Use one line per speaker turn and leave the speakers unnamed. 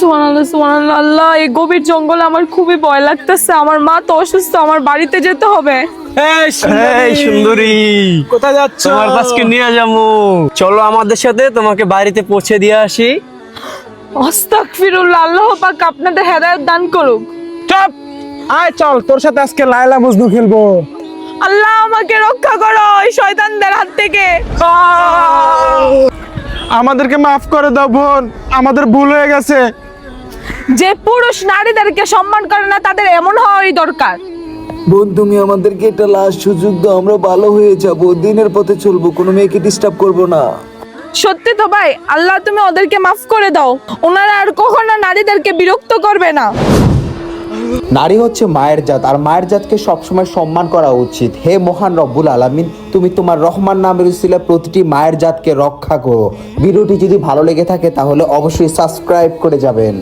সুবহানাল্লাহ সুবহানাল্লাহ। আল্লাহ, এই গভীর জঙ্গলে আমার খুবই ভয় লাগতেছে। আমার মা তো অসুস্থ, আমার বাড়িতে যেতে হবে।
এই সুন্দরী,
কোথায় যাচ্ছ?
তোমার কাছকে নিয়ে যাবো, চলো আমাদের সাথে, তোমাকে বাড়িতে পৌঁছে দিয়ে আসি।
আস্তাগফিরুল্লাহ, আল্লাহ পাক আপনাদের হেদায়েত দান করুক।
চুপ! আয় চল, তোর সাথে আজকে লায়লা মজনু খেলবো।
আল্লাহ, আমাকে রক্ষা করো এই শয়তানদের হাত থেকে।
আমাদেরকে মাফ করে দাও বোন, আমাদের ভুল হয়ে গেছে।
যে পুরুষ নারীদেরকে সম্মান করে না, তাদের এমন হওয়ারই দরকার।
বোন, তুমি আমাদেরকে একটা লাস্ট সুযোগ দাও, আমরা ভালো হয়ে যাব, দিনের পথে চলবো, কোনো মেয়েকে ডিস্টার্ব করবো না।
সত্যি তো ভাই, আল্লাহ তুমি ওদেরকে মাফ করে দাও। ওনারা আর কখনো নারীদেরকে বিরক্ত করবে না।
নারী হচ্ছে মায়ের জাত, আর মায়ের জাতকে সবসময় সম্মান করা উচিত। হে মহান রব্বুল আলামিন, তুমি তোমার রহমান নামের উসিলায় প্রতিটি মায়ের জাতকে রক্ষা করো। ভিডিওটি যদি ভালো লেগে থাকে তাহলে অবশ্যই সাবস্ক্রাইব করে যাবেন।